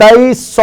2300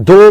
2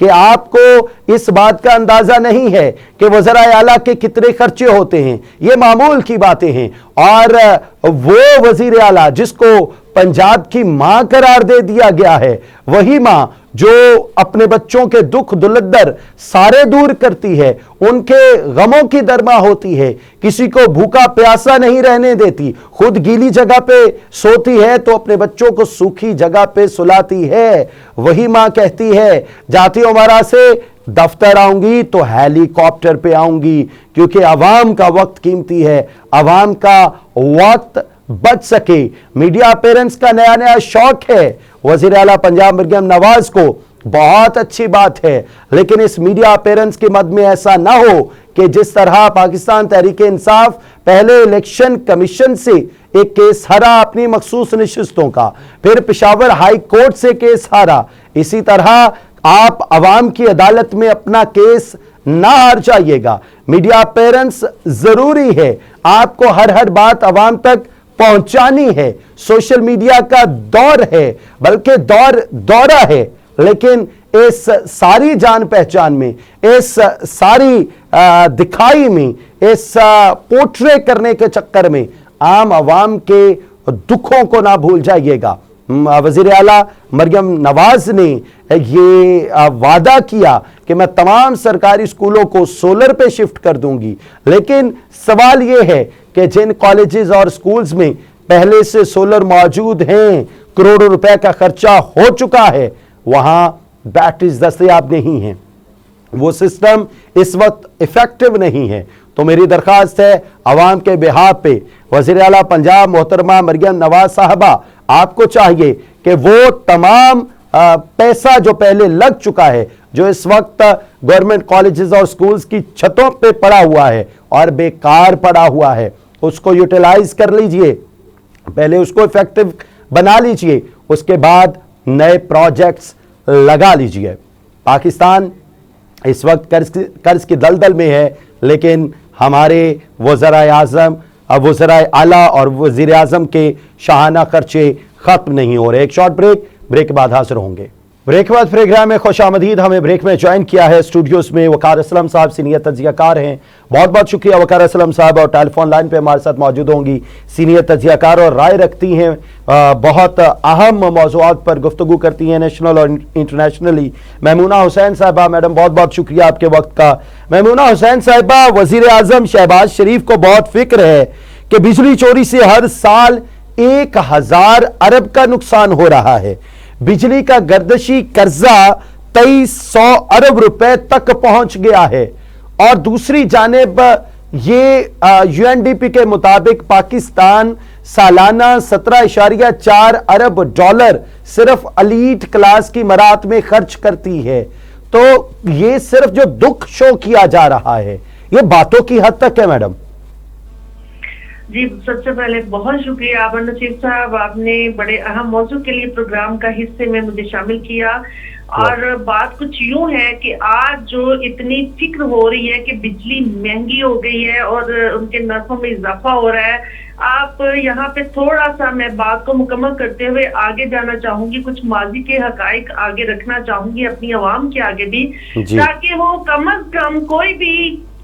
کہ آپ کو اس بات کا اندازہ نہیں ہے کہ وزرائے اعلیٰ کے کتنے خرچے ہوتے ہیں. یہ معمول کی باتیں ہیں. اور وہ وزیر اعلیٰ جس کو پنجاب کی ماں قرار دے دیا گیا ہے, وہی ماں جو اپنے بچوں کے دکھ دلدر سارے دور کرتی ہے, ان کے غموں کی درما ہوتی ہے, کسی کو بھوکا پیاسا نہیں رہنے دیتی, خود گیلی جگہ پہ سوتی ہے تو اپنے بچوں کو سوکھی جگہ پہ سلاتی ہے, وہی ماں کہتی ہے جاتی عمرہ سے دفتر آؤں گی تو ہیلی کاپٹر پہ آؤں گی, کیونکہ عوام کا وقت قیمتی ہے, عوام کا وقت بچ سکے. میڈیا اپیرنس کا نیا نیا شوق ہے وزیر اعلیٰ پنجاب مریم نواز کو, بہت اچھی بات ہے, لیکن اس میڈیا اپیرنس کے مد میں ایسا نہ ہو کہ جس طرح پاکستان تحریک انصاف پہلے الیکشن کمیشن سے ایک کیس ہرا اپنی مخصوص نشستوں کا, پھر پشاور ہائی کورٹ سے کیس ہارا, اسی طرح آپ عوام کی عدالت میں اپنا کیس نہ ہار جائیے گا. میڈیا اپیرنس ضروری ہے, آپ کو ہر بات عوام تک پہنچانی ہے. سوشل میڈیا کا دور ہے, بلکہ دورہ ہے, لیکن اس ساری جان پہچان میں, اس ساری دکھائی میں, اس پورٹرے کرنے کے چکر میں عام عوام کے دکھوں کو نہ بھول جائیے گا. وزیر اعلیٰ مریم نواز نے یہ وعدہ کیا کہ میں تمام سرکاری سکولوں کو سولر پہ شفٹ کر دوں گی, لیکن سوال یہ ہے کہ جن کالجز اور سکولز میں پہلے سے سولر موجود ہیں, کروڑوں روپے کا خرچہ ہو چکا ہے, وہاں بیٹریز دستیاب نہیں ہیں, وہ سسٹم اس وقت ایفیکٹو نہیں ہے. تو میری درخواست ہے عوام کے بہاف پہ وزیر اعلیٰ پنجاب محترمہ مریم نواز صاحبہ, آپ کو چاہیے کہ وہ تمام پیسہ جو پہلے لگ چکا ہے, جو اس وقت گورنمنٹ کالجز اور سکولز کی چھتوں پہ پڑا ہوا ہے اور بیکار پڑا ہوا ہے, اس کو یوٹیلائز کر لیجئے, پہلے اس کو ایفیکٹو بنا لیجئے, اس کے بعد نئے پروجیکٹس لگا لیجئے. پاکستان اس وقت قرض کی دلدل میں ہے, لیکن ہمارے وزرائے اعظم, وزرائے اعلیٰ اور وزیر اعظم کے شاہانہ خرچے ختم نہیں ہو رہے. ایک شارٹ بریک کے بعد حاضر ہوں گے. بریک کے بعد پروگرام میں خوش آمدید. ہمیں بریک میں جوائن کیا ہے اسٹوڈیوز میں وقار اسلم صاحب, سینئر تجزیہ کار ہیں. بہت بہت شکریہ وقار اسلم صاحب, اور ٹیلی فون لائن پہ ہمارے ساتھ موجود ہوں گی سینئر تجزیہ کار اور رائے رکھتی ہیں, بہت اہم موضوعات پر گفتگو کرتی ہیں نیشنل اور انٹرنیشنلی, میمونہ حسین صاحبہ. میڈم بہت بہت شکریہ آپ کے وقت کا. میمونہ حسین صاحبہ, وزیر اعظم شہباز شریف کو بہت فکر ہے کہ بجلی چوری سے ہر سال 1000 ارب کا نقصان ہو رہا ہے, بجلی کا گردشی قرضہ 2300 ارب روپے تک پہنچ گیا ہے, اور دوسری جانب یہ یو این ڈی پی کے مطابق پاکستان سالانہ 17.4 ارب ڈالر صرف ایلیٹ کلاس کی مراعات میں خرچ کرتی ہے. تو یہ صرف جو دکھ شو کیا جا رہا ہے یہ باتوں کی حد تک ہے. میڈم جی, سب سے پہلے بہت شکریہ عابر نصیر صاحب, آپ نے بڑے اہم موضوع کے لیے پروگرام کا حصے میں مجھے شامل کیا. اور بات کچھ یوں ہے کہ آج جو اتنی فکر ہو رہی ہے کہ بجلی مہنگی ہو گئی ہے اور ان کے نرخوں میں اضافہ ہو رہا ہے, آپ یہاں پہ تھوڑا سا میں بات کو مکمل کرتے ہوئے آگے جانا چاہوں گی, کچھ ماضی کے حقائق آگے رکھنا چاہوں گی اپنی عوام کے آگے بھی, تاکہ وہ کم از کم کوئی بھی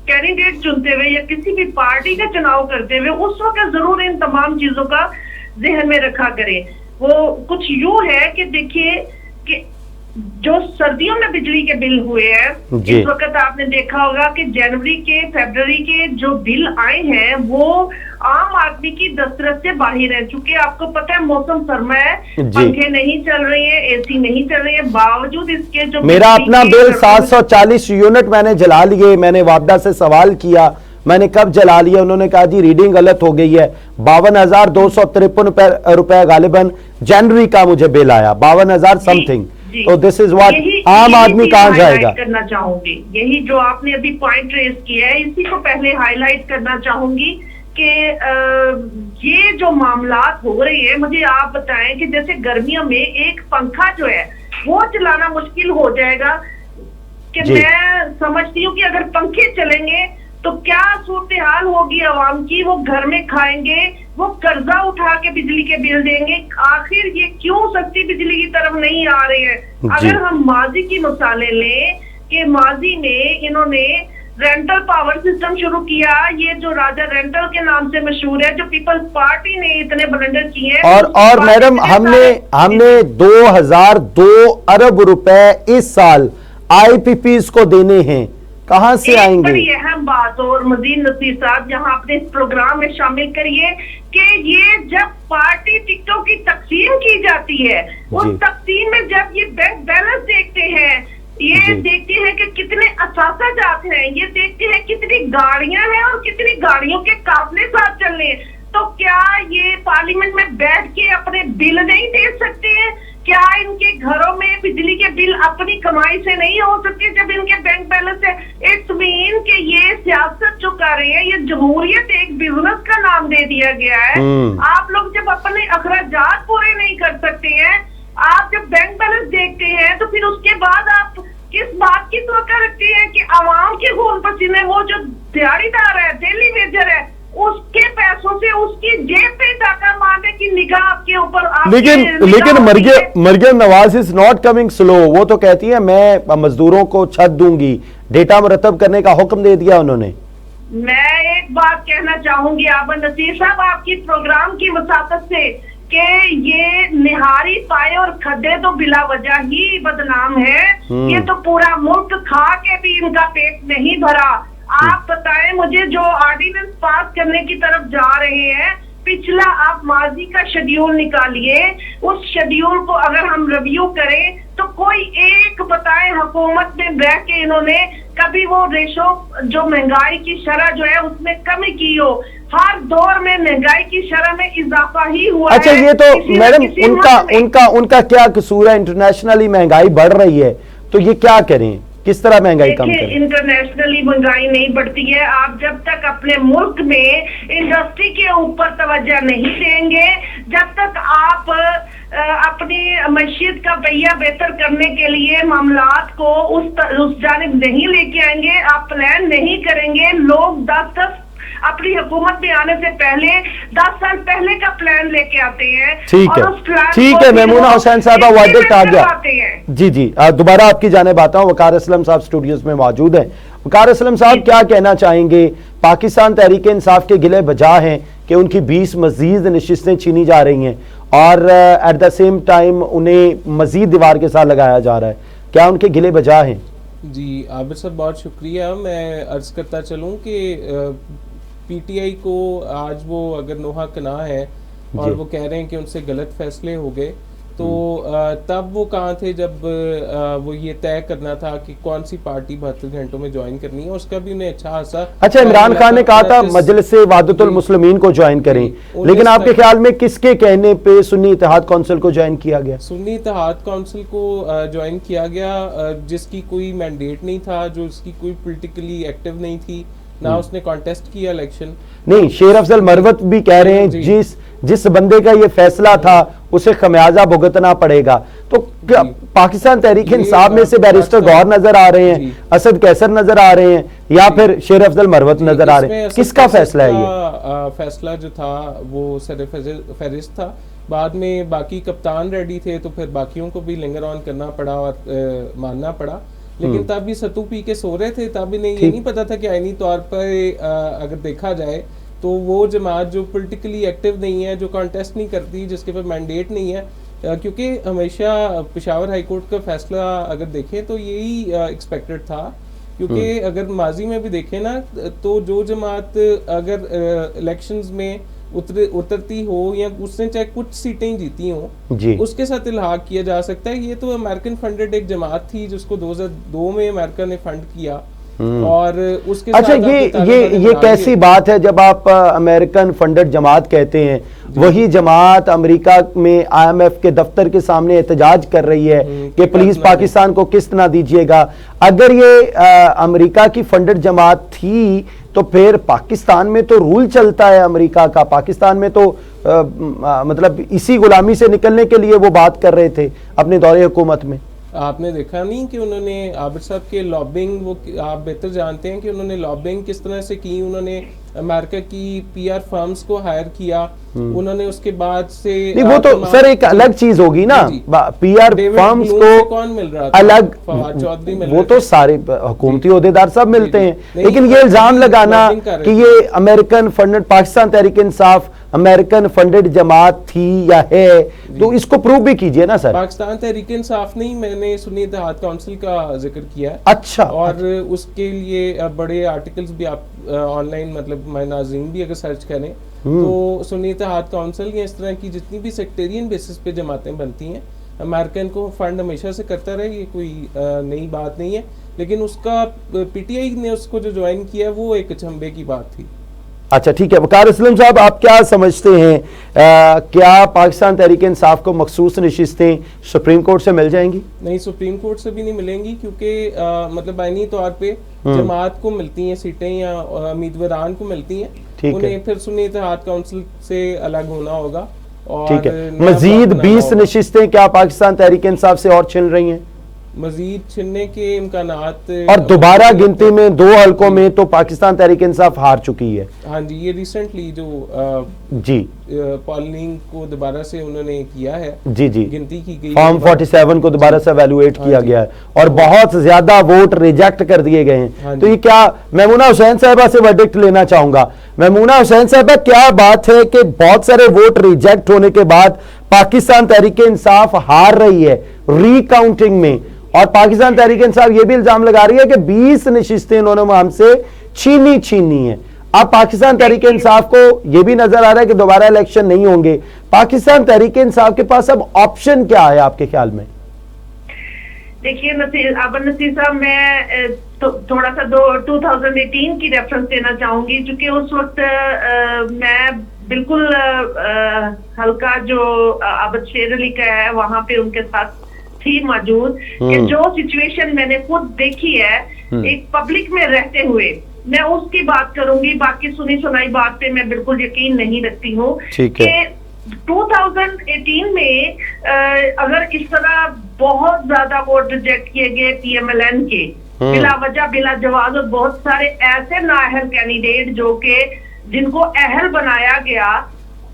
کینڈیڈیٹ چنتے ہوئے یا کسی بھی پارٹی کا چناؤ کرتے ہوئے اس وقت ضرور ان تمام چیزوں کا ذہن میں رکھا کریں. وہ کچھ یوں ہے کہ دیکھیے کہ جو سردیوں میں بجلی کے بل ہوئے ہیں, اس وقت آپ نے دیکھا ہوگا کہ جنوری کے فیبروری کے جو بل آئے ہیں وہ عام آدمی کی دسترس سے باہر ہے. چونکہ آپ کو پتہ ہے موسم سرما ہے, پنکھے نہیں چل رہے ہیں, اے سی نہیں چل رہے ہیں, باوجود اس کے جو میرا اپنا بل 740 یونٹ میں نے جلا لیے. میں نے وابدہ سے سوال کیا میں نے کب جلا لیا, انہوں نے کہا جی ریڈنگ غلط ہو گئی ہے. 52,253 روپے غالباً جنوری کا مجھے بل آیا, 52,000 سم تھنگ. تو دس از واٹ عام آدمی کہاں جائے گا. کرنا چاہوں گی یہی جو آپ نے ابھی پوائنٹ ریز کیا ہے, اسی کو پہلے ہائی لائٹ کرنا چاہوں گی کہ یہ جو معاملات ہو رہے ہیں, مجھے آپ بتائیں کہ جیسے گرمیوں میں ایک پنکھا جو ہے وہ چلانا مشکل ہو جائے گا, کہ میں سمجھتی ہوں کہ اگر پنکھے چلیں گے تو کیا صورتحال ہوگی عوام کی, وہ گھر میں کھائیں گے, وہ قرضہ اٹھا کے بجلی کے بل دیں گے. آخر یہ کیوں سستی بجلی کی طرف نہیں آ رہے ہیں؟ اگر ہم ماضی کی مثالیں لیں کہ ماضی میں انہوں نے رینٹل پاور سسٹم شروع کیا, یہ جو راجہ رینٹل کے نام سے مشہور ہے, جو پیپلز پارٹی نے اتنے بلنڈر کیے ہیں. اور میڈم ہم نے 2002 ارب روپے اس سال آئی پی پیز کو دینے ہیں, کہاں سے آئیں گے؟ بڑی اہم بات اور مزید نصیر صاحب یہاں اپنے اس پروگرام میں شامل کریے کہ یہ جب پارٹی ٹکٹوں کی تقسیم کی جاتی ہے, اس تقسیم میں جب یہ بینک بیلنس دیکھتے ہیں, یہ دیکھتے ہیں کہ کتنے اثاثہ جات ہیں, یہ دیکھتے ہیں کتنی گاڑیاں ہیں اور کتنی گاڑیوں کے قافلے ساتھ چل رہے ہیں, تو کیا یہ پارلیمنٹ میں بیٹھ کے اپنے بل نہیں دے سکتے ہیں؟ کیا ان کے گھروں میں بجلی کے بل اپنی کمائی سے نہیں ہو سکتے جب ان کے بینک بیلنس ہے؟ اٹس مین کہ یہ سیاست جو کر رہے ہیں, یہ جمہوریت ایک بزنس کا نام دے دیا گیا ہے. آپ لوگ جب اپنے اخراجات پورے نہیں کر سکتے ہیں, آپ جب بینک بیلنس دیکھتے ہیں, تو پھر اس کے بعد آپ کس بات کی توقع رکھتے ہیں کہ عوام کے خون پسینے, وہ جو دیہڑی دار ہے, ڈیلی ویجر ہے, اس کے پیسوں سے اس کی جیب پہ ڈاکہ مارنے کی نگاہ آپ کے اوپر. لیکن Maryam Nawaz is not coming سلو. وہ تو کہتی ہیں میں مزدوروں کو چھت دوں گی, ڈیٹا مرتب کرنے کا حکم دے دیا انہوں نے. میں ایک بات کہنا چاہوں گی آپ نصیر صاحب, آپ کی پروگرام کی وساطت سے, کہ یہ نہاری پائے اور کھڈے تو بلا وجہ ہی بدنام ہے. یہ تو پورا ملک کھا کے بھی ان کا پیٹ نہیں بھرا. آپ بتائیں مجھے, جو آرڈیننس پاس کرنے کی طرف جا رہے ہیں, پچھلا آپ ماضی کا شیڈیول نکالیے, اس شیڈیول کو اگر ہم ریویو کریں تو کوئی ایک بتائیں حکومت میں بیٹھ کے انہوں نے کبھی وہ ریشو جو مہنگائی کی شرح جو ہے اس میں کمی کی ہو. ہر دور میں مہنگائی کی شرح میں اضافہ ہی ہوا ہے. اچھا یہ تو میڈم ان کا کیا قصور ہے؟ انٹرنیشنلی مہنگائی بڑھ رہی ہے, تو یہ کیا کریں, کس طرح مہنگائی کم کریں؟ انٹرنیشنلی مہنگائی نہیں بڑھتی ہے. آپ جب تک اپنے ملک میں انڈسٹری کے اوپر توجہ نہیں دیں گے, جب تک آپ اپنی معیشت کا پہیہ بہتر کرنے کے لیے معاملات کو اس جانب نہیں لے کے آئیں گے, آپ پلان نہیں کریں گے. لوگ 10 اپنی حکومت میں آنے سے پہلے 10 سال پہلے کا پلان لے کے آتے ہیں. ٹھیک ہے میمونہ حسین صاحبہ, وقت آ گیا. جی دوبارہ آپ کی جانب آتا ہوں. وقار اسلم صاحب اسٹوڈیوز میں موجود ہیں. وقار اسلم صاحب کیا کہنا چاہیں گے؟ پاکستان تحریک انصاف کے گلے بجا ہیں کہ ان کی 20 مزید نشستیں چھینی جا رہی ہیں, اور ایٹ دا سیم ٹائم انہیں مزید دیوار کے ساتھ لگایا جا رہا ہے. کیا ان کے گلے بجا ہیں؟ جی عابر صاحب بہت شکریہ. میں عرض کرتا چلوں کہ پی ٹی آئی کو آج وہ اگر نوحہ کنا ہے اور وہ کہہ رہے ہیں کہ ان سے غلط فیصلے ہو گئے, تو تب وہ کہاں تھے جب وہ یہ طے کرنا تھا کہ کون سی پارٹی 72 گھنٹوں میں جوائن کرنی ہے. اس کا بھی انہیں اچھا عمران خان نے کہا تھا مجلس وحدت المسلمین کو جوائن کریں, لیکن آپ کے خیال میں کس کے کہنے پہ سنی اتحاد کونسل کو جوائن کیا گیا؟ سنی اتحاد کونسل کو جوائن کیا گیا جس کی کوئی مینڈیٹ نہیں تھا, جو اس کی کوئی پولیٹیکلی ایکٹیو نہیں تھی, نہ اس نے کانٹیسٹ کیا الیکشن. نہیں, شیر افضل مروت بھی کہہ رہے ہیں جس بندے کا یہ فیصلہ تھا اسے خمیازہ بھگتنا پڑے گا. تو پاکستان تحریک انصاف میں سے بیرسٹر گوہر نظر آ رہے ہیں, اسد کیسر نظر آ رہے ہیں, یا پھر شیر افضل مروت نظر آ رہے ہیں؟ کس کا فیصلہ ہے یہ فیصلہ جو تھا وہ سر فہرست تھا. بعد میں باقی کپتان ریڈی تھے تو پھر باقیوں کو بھی لنگر آن کرنا پڑا اور ماننا پڑا. لیکن تب بھی ستو پی کے سو رہے تھے, تب انہیں یہ نہیں پتا تھا کہ آئینی طور پر اگر دیکھا جائے تو وہ جماعت جو پولیٹیکلی ایکٹیو نہیں ہے, جو کانٹیسٹ نہیں کرتی, جس کے پاس مینڈیٹ نہیں ہے, کیونکہ ہمیشہ پشاور ہائی کورٹ کا فیصلہ اگر دیکھیں تو یہی ایکسپیکٹڈ تھا. کیونکہ اگر ماضی میں بھی دیکھیں نا, تو جو جماعت اگر الیکشنز میں اترتی ہو یا اس نے چاہے کچھ سیٹیں جیتی ہوں, اس کے ساتھ الحاق کیا جا سکتا ہے. یہ تو امریکن فنڈڈ ایک جماعت تھی جس کو 2002 میں امریکہ نے فنڈ کیا, اور اس کے اچھا یہ کیسی بات ہے جب آپ امریکن فنڈڈ جماعت کہتے ہیں, وہی جماعت امریکہ میں آئی ایم ایف کے دفتر کے سامنے احتجاج کر رہی ہے کہ پلیز پاکستان کو قسط نہ دیجیے گا. اگر یہ امریکہ کی فنڈڈ جماعت تھی تو پھر پاکستان میں تو رول چلتا ہے امریکہ کا, پاکستان میں تو مطلب اسی غلامی سے نکلنے کے لیے وہ بات کر رہے تھے اپنے دور حکومت میں. آپ نے دیکھا نہیں کہ انہوں نے عابد صاحب کے لابنگ، وہ آپ بہتر جانتے ہیں کہ انہوں نے لابنگ کس طرح سے کی. انہوں نے امریکہ کی پی آر فرمز کو ہائر کیا، انہوں نے اس کے بعد سے وہ تو سر ایک الگ چیز ہوگی نا، پی آر فرمز کو کون مل رہا تھا؟ الگ، فواد چودھری مل وہ تو سارے حکومتی عہدیدار سب ملتے ہیں، لیکن یہ الزام لگانا کہ یہ American funded Pakistan Tehreek Insaf American funded جماعت تھی یا ہے، تو اس کو پروو بھی کیجئے نا سر. پاکستان تحریک انصاف نہیں، میں نے سنی اتحاد کونسل کا ذکر کیا ہے. اچھا. اور اس کے لیے بڑے آرٹیکلز بھی آپ آن لائن، مطلب ہمارے ناظرین بھی اگر سرچ کریں تو سنی اتحاد کونسل یا اس طرح کی جتنی بھی سیکٹیرین بیسس پہ جماعتیں بنتی ہیں، امریکن کو فنڈ ہمیشہ سے کرتا رہے، یہ کوئی نئی بات نہیں ہے. لیکن اس کا پی ٹی آئی نے اس کو جو جوائن کیا وہ ایک اچنبے کی بات تھی. اچھا ٹھیک ہے. وقار اسلم صاحب، آپ کیا سمجھتے ہیں، کیا پاکستان تحریک انصاف کو مخصوص نشستیں سپریم کورٹ سے مل جائیں گی؟ نہیں، سپریم کورٹ سے بھی نہیں ملیں گی، کیونکہ مطلب آئینی طور پہ جماعت کو ملتی ہیں سیٹیں یا امیدواران کو ملتی ہیں، انہیں پھر سنی اتحاد کونسل سے الگ ہونا ہوگا. ٹھیک ہے. مزید 20 نشستیں کیا پاکستان تحریک انصاف سے اور چھن رہی ہیں؟ مزید چھننے کے امکانات، اور دوبارہ گنتی میں 2 حلقوں میں تو پاکستان تحریک انصاف ہار چکی ہے. ہاں جی، یہ ریسنٹلی جو جی پولنگ کو دوبارہ سے انہوں نے کیا ہے، جی گنتی کی گئی، فارم 47 کو دوبارہ سے ایویلویٹ کیا گیا ہے اور بہت زیادہ ووٹ ریجیکٹ کر دیے گئے ہیں. تو یہ کیا، میمونہ حسین صاحبہ سے ورڈکٹ لینا چاہوں گا. میمونہ حسین صاحبہ، کیا بات ہے کہ بہت سارے ووٹ ریجیکٹ ہونے کے بعد پاکستان تحریک انصاف ہار رہی ہے ری کاؤنٹنگ میں، اور پاکستان تحریک انصاف یہ بھی الزام لگا رہی ہے کہ 20 نشستیں انہوں نے ہم سے چھینی ہیں. اب پاکستان تحریک انصاف کو یہ بھی نظر آ رہا ہے کہ دوبارہ الیکشن نہیں ہوں گے. پاکستان تحریک انصاف کے پاس اب آپشن کیا ہے آپ کے خیال میں؟ دیکھیے ابن نصیر صاحب، میں تھوڑا سا 2018 کی ریفرنس دینا چاہوں گی، چونکہ اس وقت میں بالکل حلقہ جو عابد شیر علی کا ہے وہاں پہ ان کے ساتھ تھی موجود، کہ جو سچویشن میں نے خود دیکھی ہے ایک پبلک میں رہتے ہوئے، میں اس کی بات کروں گی. باقی سنی سنائی بات پہ میں بالکل یقین نہیں رکھتی ہوں کہ 2018 میں اگر اس طرح بہت زیادہ ووٹ ریجیکٹ کیے گئے پی ایم ایل این کے بلا وجہ بلا جواز، اور بہت سارے ایسے نااہل کینڈیڈیٹ جو کہ جن کو اہل بنایا گیا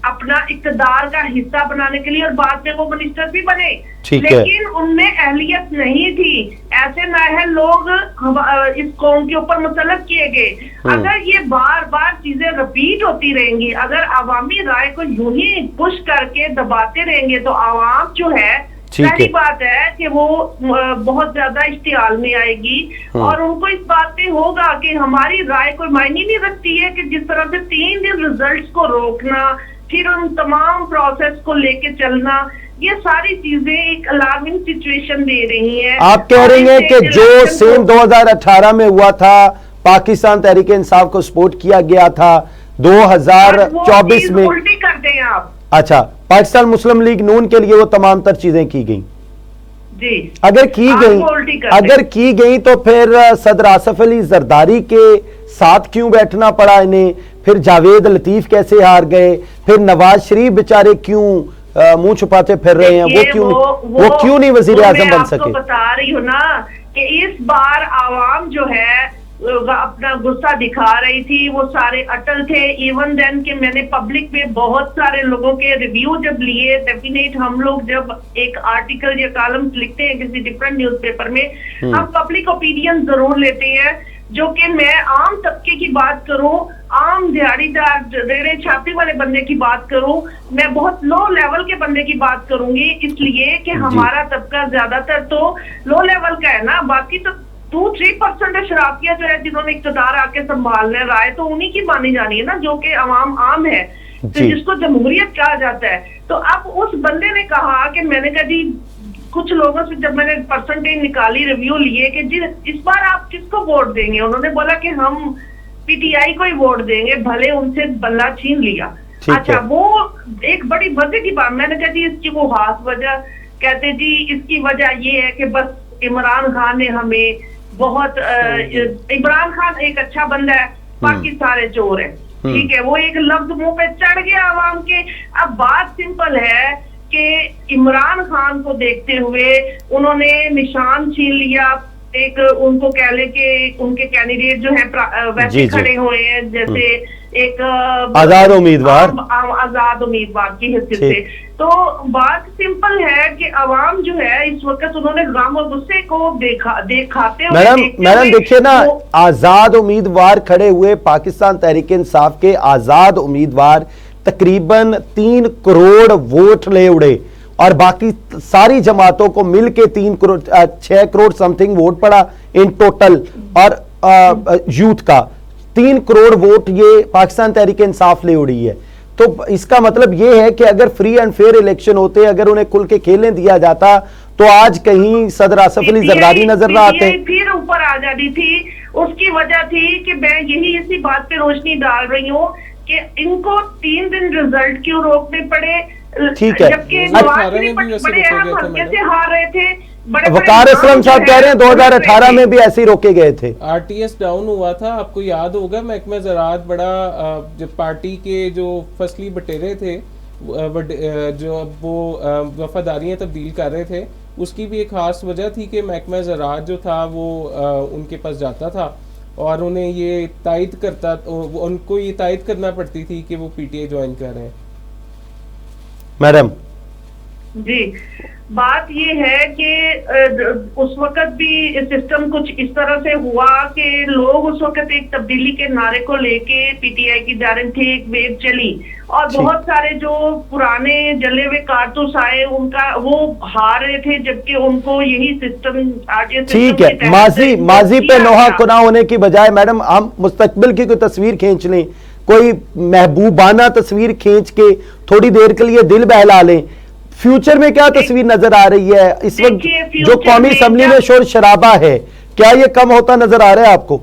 اپنا اقتدار کا حصہ بنانے کے لیے، اور بعد میں وہ منسٹر بھی بنے، لیکن ان میں اہلیت نہیں تھی. ایسے نااہل لوگ اس قوم کے اوپر مسلط کیے گئے. اگر یہ بار بار چیزیں رپیٹ ہوتی رہیں گی، اگر عوامی رائے کو یوں ہی پش کر کے دباتے رہیں گے، تو عوام جو ہے پہلی بات ہے کہ وہ بہت زیادہ اشتعال میں آئے گی، اور ان کو اس بات پہ ہوگا کہ ہماری رائے کوئی معنی نہیں رکھتی ہے. کہ جس طرح سے 3 دن ریزلٹس کو روکنا، پھر ان تمام پروسیس کو لے کے چلنا، یہ ساری چیزیں ایک الارمنگ سچویشن دے رہی ہیں. آپ کہہ رہی ہیں کہ جو سیم 2018 میں ہوا تھا، پاکستان تحریک انصاف کو سپورٹ کیا گیا تھا 2024 میں، الٹی کر دیں آپ. اچھا، پاکستان مسلم لیگ نون کے لیے وہ تمام تر چیزیں کی گئیں. جی اگر کی گئیں تو پھر صدر آصف علی زرداری کے ساتھ کیوں بیٹھنا پڑا انہیں؟ پھر جاوید لطیف کیسے ہار گئے؟ پھر نواز شریف بیچارے کیوں منہ چھپاتے پھر رہے ہیں؟ وہ کیوں نہیں وزیر اعظم بن سکے؟ میں آپ کو بتا رہی ہوں نا کہ اس بار عوام جو ہے اپنا غصہ دکھا رہی تھی، وہ سارے اٹل تھے. ایون دین کہ میں نے پبلک میں بہت سارے لوگوں کے ریویو جب لیے، ڈیفینیٹ ہم لوگ جب ایک آرٹیکل یا کالمز لکھتے ہیں کسی ڈفرنٹ نیوز پیپر میں، ہم پبلک اوپینین ضرور لیتے ہیں. جو کہ میں عام طبقے کی بات کروں، عام دیہڑی دار ریڑے چھاپی والے بندے کی بات کروں، میں بہت لو لیول کے بندے کی بات کروں گی، اس لیے کہ ہمارا طبقہ زیادہ تر تو لو لیول کا ہے نا. باقی تو 2-3% شرافیہ جو ہے جنہوں نے اقتدار آ کے سنبھالنا ہے، رائے تو انہی کی مانی جانی ہے نا، جو کہ عوام عام ہے، تو جس کو جمہوریت کہا جاتا ہے. تو اب اس بندے نے کہا کہ میں نے کہا جی، کچھ لوگوں سے جب میں نے پرسنٹیج نکالی، ریویو لیے کہ جی اس بار آپ کس کو ووٹ دیں گے، انہوں نے بولا کہ ہم پی ٹی آئی کو ہی ووٹ دیں گے، بھلے ان سے بلہ چھین لیا. اچھا، وہ ایک بڑی وجہ کی بات، میں نے کہا جی اس کی وہ خاص وجہ، کہتے جی اس کی وجہ یہ ہے کہ بس عمران خان نے ہمیں بہت، عمران خان ایک اچھا بندہ ہے، باقی سارے چور ہیں. ٹھیک ہے، وہ ایک لفظ منہ پہ چڑھ گیا عوام کے. اب بات سمپل ہے کہ عمران خان کو دیکھتے ہوئے انہوں نے نشان چھین لیا، ایک ان کو کہہ لیں کہ ان کے کینڈیڈیٹ جو ہیں ویسے کھڑے ہوئے ہیں جیسے ایک آزاد امیدوار کی حیثیت سے۔ تو بات سمپل ہے کہ عوام جو ہے اس وقت انہوں نے غم اور غصے کو دکھاتے ہوئے میڈم دیکھیے نا، آزاد امیدوار کھڑے ہوئے، پاکستان تحریک انصاف کے آزاد امیدوار تقریباً 3 کروڑ ووٹ لے اڑے، اور باقی ساری جماعتوں کو مل کے 6 کروڑ سم تھنگ ووٹ پڑا ان ٹوٹل، اور یوتھ کا 3 کروڑ ووٹ یہ پاکستان تحریک انصاف لے اڑی ہے۔ تو اس کا مطلب یہ ہے کہ اگر فری اینڈ فیئر الیکشن ہوتے، اگر انہیں کھل کے کھیلنے دیا جاتا، تو آج کہیں صدر آصف علی زرداری نظر نہ آتے۔ پھر اوپر آ جاتی تھی، اس کی وجہ تھی کہ میں یہی اسی بات پہ روشنی ڈال رہی ہوں کہ ان کو 3 دن رزلٹ کیوں روکنے پڑے، ٹھیک ہے، جبکہ نواز شریف بڑے اہم حلقے سے ہار رہے تھے۔ وقار اسلم صاحب کہہ رہے ہیں 2018 میں بھی ایسے ہی روکے گئے تھے۔ آر ٹی ایس ڈاؤن ہوا تھا، آپ کو یاد ہوگا، محکمہ زراعت بڑا جب پارٹی کے جو فصلی بٹیرے تھے جو وہ وفاداریاں تبدیل کر رہے تھے، اس کی بھی ایک خاص وجہ تھی کہ محکمہ زراعت جو تھا وہ ان کے پاس جاتا تھا اور انہیں یہ تائید کرتا، ان کو یہ تائید کرنا پڑتی تھی کہ وہ پی ٹی آئی جوائن کر رہے ہیں۔ میڈم جی، بات یہ ہے کہ اس وقت بھی سسٹم کچھ اس طرح سے ہوا کہ لوگ اس وقت ایک تبدیلی کے نعرے کو لے کے پی ٹی آئی کی جانب تھے، ایک ویو چلی، اور بہت سارے جو پرانے جلے ہوئے کارتوس آئے ان کا وہ ہار رہے تھے، جبکہ ان کو یہی سسٹم ٹھیک ہے، ماضی پہ نوحہ کناں ہونے کی بجائے میڈم ہم مستقبل کی کوئی تصویر کھینچ لیں، کوئی محبوبانہ تصویر کھینچ کے تھوڑی دیر کے لیے دل بہلا لیں۔ فیوچر میں کیا تصویر نظر آ رہی ہے اس وقت جو قومی اسمبلی میں شور شرابہ ہے، کیا یہ کم ہوتا نظر آ رہا ہے آپ کو؟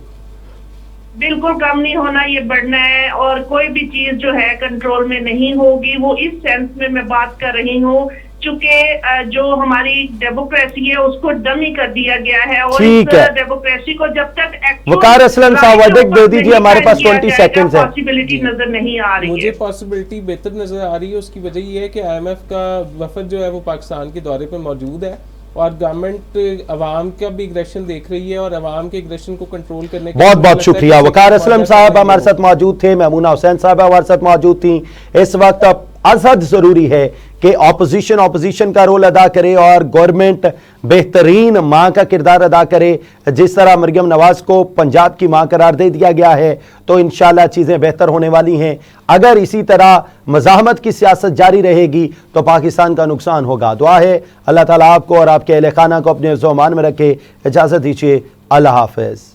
بالکل کم نہیں ہونا، یہ بڑھنا ہے، اور کوئی بھی چیز جو ہے کنٹرول میں نہیں ہوگی۔ وہ اس سینس میں بات کر رہی ہوں چونکہ جو ہماری ڈیموکریسی ہے اس کو ڈمی کر دیا گیا ہے، اور اس ڈیموکریسی کو جب تک وقار اسلم صاحب ورڈکٹ دے دیجئے، ہمارے پاس 20 سیکنڈز ہے۔ پاسبلٹی نظر نہیں آ رہی ہے، مجھے پاسبلٹی بہتر نظر آ رہی ہے۔ اس کی وجہ یہ ہے کہ آئی ایم ایف کا وفد جو ہے وہ پاکستان کے دورے پہ موجود ہے، اور گورنمنٹ عوام کا بھی اگریشن دیکھ رہی ہے، اور عوام کے اگریشن کو کنٹرول کرنے کا بہت بہت شکریہ۔ وقار اسلم صاحب ہمارے ساتھ موجود تھے، میمونہ حسین صاحب ہمارے ساتھ موجود تھیں۔ اس وقت ازحد ضروری ہے کہ اپوزیشن کا رول ادا کرے اور گورنمنٹ بہترین ماں کا کردار ادا کرے۔ جس طرح مریم نواز کو پنجاب کی ماں قرار دے دیا گیا ہے تو انشاءاللہ چیزیں بہتر ہونے والی ہیں۔ اگر اسی طرح مزاحمت کی سیاست جاری رہے گی تو پاکستان کا نقصان ہوگا۔ دعا ہے اللہ تعالیٰ آپ کو اور آپ کے اہل خانہ کو اپنے امان میں رکھے۔ اجازت دیجیے، اللہ حافظ۔